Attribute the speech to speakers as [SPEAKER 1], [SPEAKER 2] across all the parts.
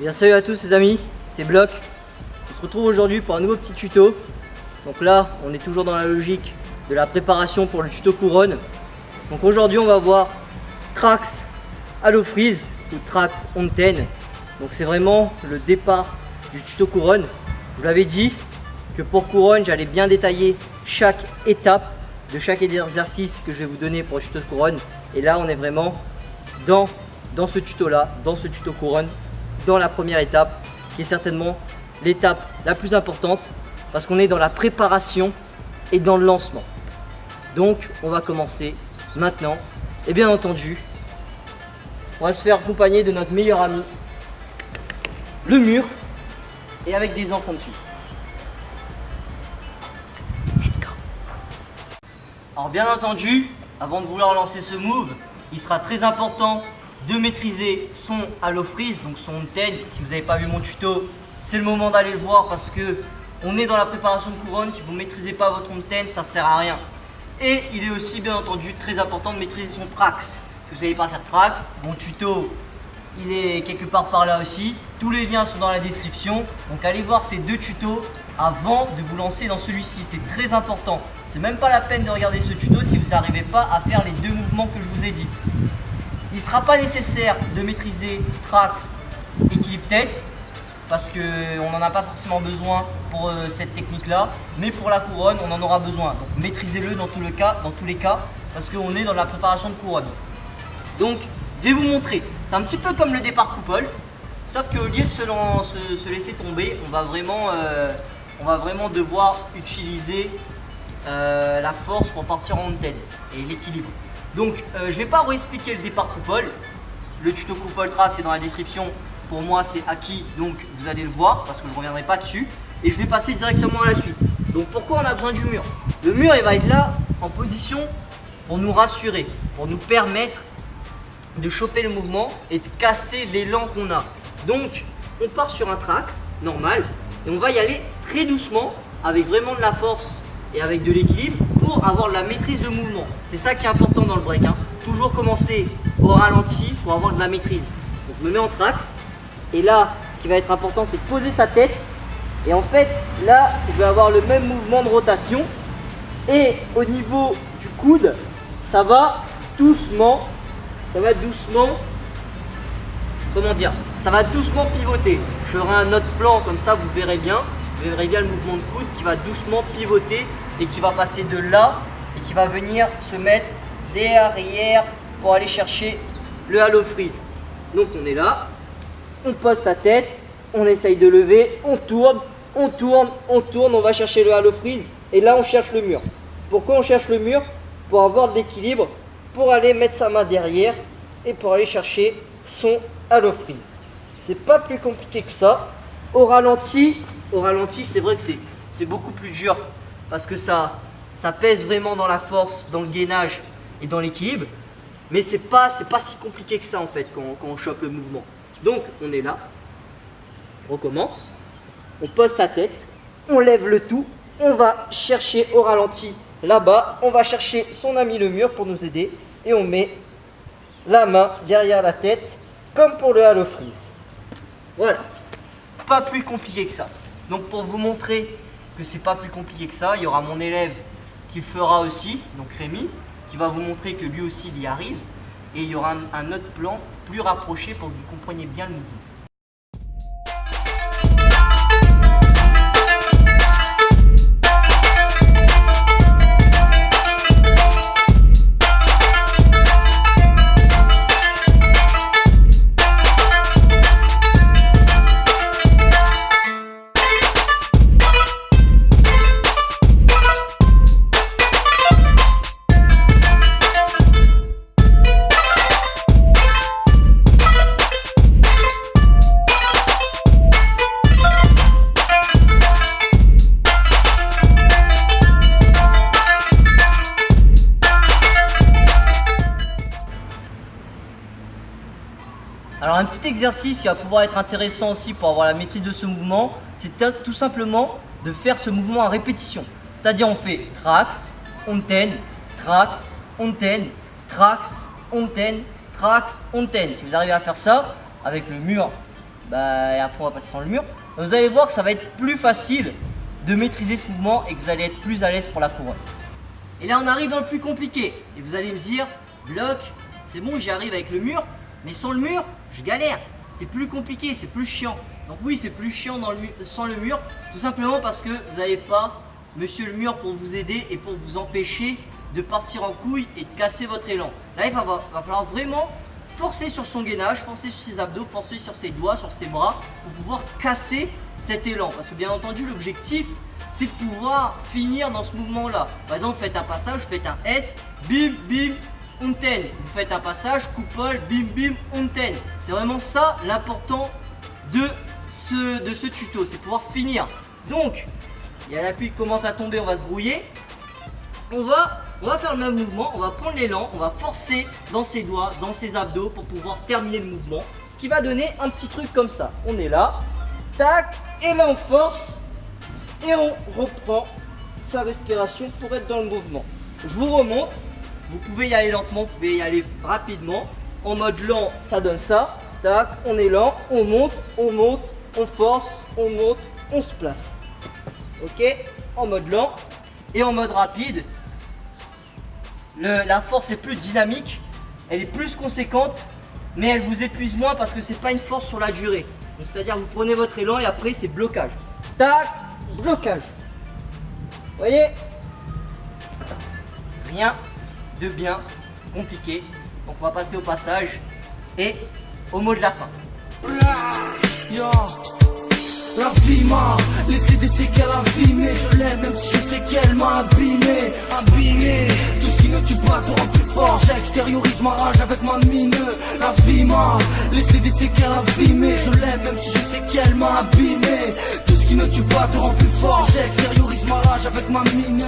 [SPEAKER 1] bien salut à tous les amis, c'est Bloc. On se retrouve aujourd'hui pour un nouveau petit tuto. Donc là on est toujours dans la logique de la préparation pour le tuto couronne. Donc aujourd'hui on va voir Trax Halo Freeze ou Trax On 10. Donc c'est vraiment le départ du tuto couronne. Je vous l'avais dit que pour couronne j'allais bien détailler chaque étape de chaque exercice que je vais vous donner pour le tuto couronne. Et là on est vraiment dans ce tuto là, dans ce tuto couronne, dans la première étape qui est certainement l'étape la plus importante parce qu'on est dans la préparation et dans le lancement. Donc on va commencer maintenant et bien entendu on va se faire accompagner de notre meilleur ami, le mur, et avec des enfants dessus. Let's go. Alors bien entendu, avant de vouloir lancer ce move, il sera très important de maîtriser son Halo Freeze, donc son 10. Si vous n'avez pas vu mon tuto, c'est le moment d'aller le voir parce que on est dans la préparation de couronne. Si vous ne maîtrisez pas votre 10, ça ne sert à rien. Et il est aussi bien entendu très important de maîtriser son Trax. Si vous ne savez pas faire Trax, mon tuto il est quelque part par là aussi. Tous les liens sont dans la description. Donc allez voir ces deux tutos avant de vous lancer dans celui-ci. C'est très important. C'est même pas la peine de regarder ce tuto si vous n'arrivez pas à faire les deux mouvements que je vous ai dit. Il ne sera pas nécessaire de maîtriser Trax équilibre tête parce qu'on n'en a pas forcément besoin pour cette technique là, mais pour la couronne on en aura besoin. Donc maîtrisez-le dans tous les cas parce qu'on est dans la préparation de couronne. Donc je vais vous montrer, c'est un petit peu comme le départ coupole, sauf qu'au lieu de se laisser tomber, on va vraiment devoir utiliser la force pour partir en tête et l'équilibre. Donc je ne vais pas vous expliquer le départ coupole, le tuto coupole Trax est dans la description, pour moi c'est acquis donc vous allez le voir parce que je ne reviendrai pas dessus et je vais passer directement à la suite. Donc pourquoi on a besoin du mur? Le mur il va être là en position pour nous rassurer, pour nous permettre de choper le mouvement et de casser l'élan qu'on a. Donc on part sur un Trax normal et on va y aller très doucement avec vraiment de la force et avec de l'équilibre pour avoir de la maîtrise de mouvement. C'est ça qui est important dans le break, hein. Toujours commencer au ralenti pour avoir de la maîtrise. Donc je me mets en Trax et là ce qui va être important c'est de poser sa tête et en fait là je vais avoir le même mouvement de rotation et au niveau du coude ça va doucement, comment dire, ça va doucement pivoter. Je ferai un autre plan comme ça vous verrez bien le mouvement de coude qui va doucement pivoter et qui va passer de là et qui va venir se mettre derrière pour aller chercher le Halo Freeze. Donc on est là, on pose sa tête, on essaye de lever, on tourne, on va chercher le Halo Freeze et là on cherche le mur. Pourquoi on cherche le mur? Pour avoir de l'équilibre, pour aller mettre sa main derrière et pour aller chercher son Halo Freeze. C'est pas plus compliqué que ça. Au ralenti c'est vrai que c'est beaucoup plus dur parce que ça pèse vraiment dans la force, dans le gainage et dans l'équilibre. Mais c'est pas si compliqué que ça en fait quand on chope le mouvement. Donc on est là, on recommence, on pose sa tête, on lève le tout, on va chercher au ralenti là-bas, on va chercher son ami le mur pour nous aider et on met la main derrière la tête comme pour le Halo Freeze. Voilà, pas plus compliqué que ça. Donc pour vous montrer que c'est pas plus compliqué que ça, il y aura mon élève qui le fera aussi, donc Rémi, qui va vous montrer que lui aussi il y arrive et il y aura un autre plan plus rapproché pour que vous compreniez bien le mouvement. Alors un petit exercice qui va pouvoir être intéressant aussi pour avoir la maîtrise de ce mouvement, c'est tout simplement de faire ce mouvement à répétition. C'est-à-dire on fait Trax, on 10, Trax, on 10, Trax, on 10, Trax, on 10. Si vous arrivez à faire ça avec le mur et après on va passer sans le mur. Vous allez voir que ça va être plus facile de maîtriser ce mouvement et que vous allez être plus à l'aise pour la couronne. Et là on arrive dans le plus compliqué. Et vous allez me dire, bloc, c'est bon j'y arrive avec le mur, mais sans le mur, je galère. C'est plus compliqué, c'est plus chiant. Donc oui, c'est plus chiant sans le mur, tout simplement parce que vous n'avez pas monsieur le mur pour vous aider et pour vous empêcher de partir en couille et de casser votre élan. Là il va falloir vraiment forcer sur son gainage, forcer sur ses abdos, forcer sur ses doigts, sur ses bras pour pouvoir casser cet élan. Parce que bien entendu l'objectif c'est de pouvoir finir dans ce mouvement là. Par exemple vous faites un passage, vous faites un S, bim bim, unten. Vous faites un passage, couple, bim bim, unten. C'est vraiment ça l'important de ce tuto, c'est pouvoir finir. Donc il y a l'appui qui commence à tomber, on va se brouiller. On va faire le même mouvement, on va prendre l'élan, on va forcer dans ses doigts, dans ses abdos pour pouvoir terminer le mouvement. Ce qui va donner un petit truc comme ça. On est là, tac, et là on force et on reprend sa respiration pour être dans le mouvement. Je vous remonte, vous pouvez y aller lentement, vous pouvez y aller rapidement. En mode lent, ça donne ça. Tac, on est lent, on monte, on force, on monte, on se place. Ok, en mode lent et en mode rapide. La force est plus dynamique, elle est plus conséquente, mais elle vous épuise moins parce que c'est pas une force sur la durée. C'est-à-dire vous prenez votre élan et après c'est blocage. Tac, blocage. Vous voyez? Rien de bien compliqué. Donc on va passer au passage et au mot de la fin.
[SPEAKER 2] La vie m'a laissé des séquelles abîmées. Je l'aime même si je sais qu'elle m'a abîmé. Tout ce qui ne tue pas te rend plus fort. J'extériorise ma rage avec ma mine. La vie m'a laissé des séquelles abîmées. Je l'aime même si je sais qu'elle m'a abîmé. Tout ce qui ne tue pas te rend plus fort. J'extériorise ma rage avec ma mine.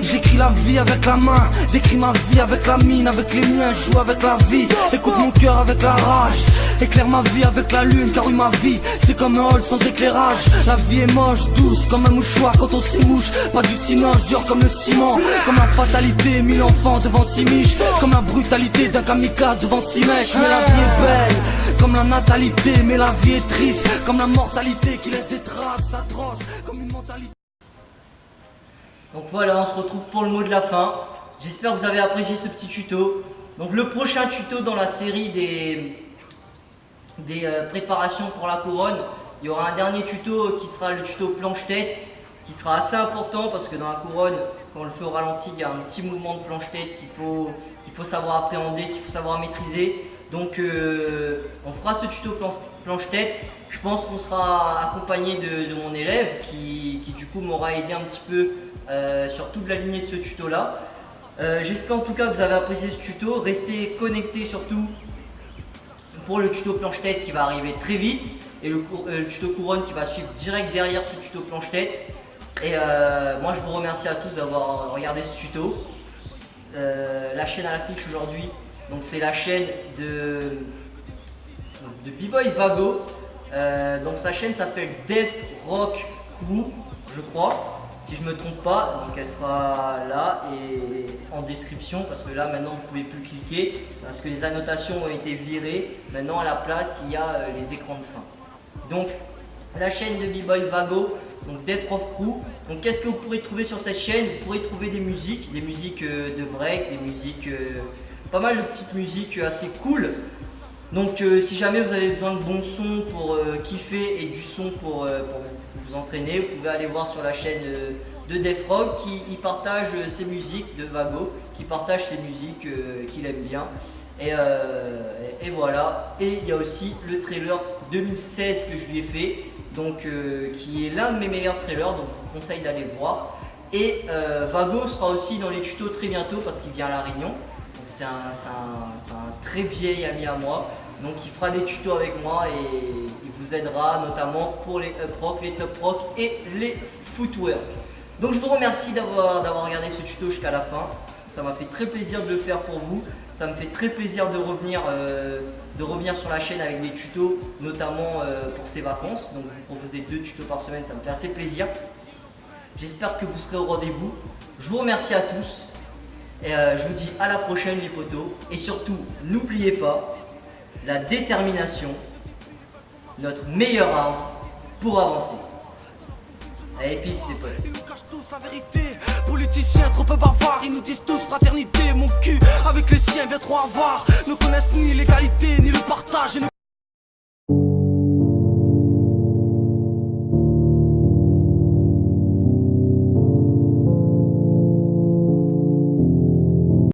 [SPEAKER 2] J'écris la vie avec la main, décris ma vie avec la mine, avec les miens, je joue avec la vie. Écoute mon cœur avec la rage, éclaire ma vie avec la lune. Car oui, ma vie c'est comme un hall sans éclairage. La vie est moche, douce comme un mouchoir quand on s'y mouche. Pas du cinoche, dur comme le ciment. Comme la fatalité, 1000 enfants devant 6 miches. Comme la brutalité d'un kamikaze devant 6 mèches. Mais la vie est belle, comme la natalité. Mais la vie est triste, comme la mortalité qui laisse des traces atroces, comme une mentalité.
[SPEAKER 1] Donc voilà, on se retrouve pour le mot de la fin. J'espère que vous avez apprécié ce petit tuto. Donc le prochain tuto dans la série des préparations pour la couronne, il y aura un dernier tuto qui sera le tuto planche-tête, qui sera assez important parce que dans la couronne, quand on le fait au ralenti, il y a un petit mouvement de planche-tête qu'il faut savoir appréhender, qu'il faut savoir maîtriser. Donc on fera ce tuto planche-tête. Je pense qu'on sera accompagné de mon élève qui du coup m'aura aidé un petit peu sur toute la lignée de ce tuto là. J'espère en tout cas que vous avez apprécié ce tuto. Restez connectés surtout pour le tuto planche-tête qui va arriver très vite et le tuto couronne qui va suivre direct derrière ce tuto planche-tête. Et moi je vous remercie à tous d'avoir regardé ce tuto. La chaîne à l'affiche aujourd'hui, donc c'est la chaîne de B-Boy Vago. Donc sa chaîne s'appelle Def Rock Crew, je crois, si je me trompe pas. Donc elle sera là et en description parce que là maintenant vous pouvez plus cliquer parce que les annotations ont été virées. Maintenant à la place il y a les écrans de fin. Donc la chaîne de B-Boy Vago, donc Def Rock Crew. Donc qu'est-ce que vous pourrez trouver sur cette chaîne? Vous pourrez trouver des musiques de break, des musiques, pas mal de petites musiques assez cool. Donc si jamais vous avez besoin de bons sons pour kiffer et du son pour vous entraîner, vous pouvez aller voir sur la chaîne de Def Rock qui partage ses musiques de Vago, qui partage ses musiques qu'il aime bien. Et voilà. Et il y a aussi le trailer 2016 que je lui ai fait, donc qui est l'un de mes meilleurs trailers, donc je vous conseille d'aller voir. Et Vago sera aussi dans les tutos très bientôt parce qu'il vient à La Réunion. C'est un très vieil ami à moi, donc il fera des tutos avec moi et il vous aidera notamment pour les up rock, les top rock et les footwork. Donc je vous remercie d'avoir regardé ce tuto jusqu'à la fin. Ça m'a fait très plaisir de le faire pour vous. Ça me fait très plaisir de revenir sur la chaîne avec des tutos, notamment pour ces vacances. Donc vous proposez 2 tutos par semaine, ça me fait assez plaisir. J'espère que vous serez au rendez-vous. Je vous remercie à tous. Et je vous dis à la prochaine les potos. Et surtout, n'oubliez pas, la détermination, notre meilleure arme pour avancer. Allez, peace les potes.
[SPEAKER 2] Ils nous cachent tous la vérité. Politiciens trop peu bavards, ils nous disent tous fraternité. Mon cul avec les siens bien trop avares, ne connaissent ni l'égalité ni le partage.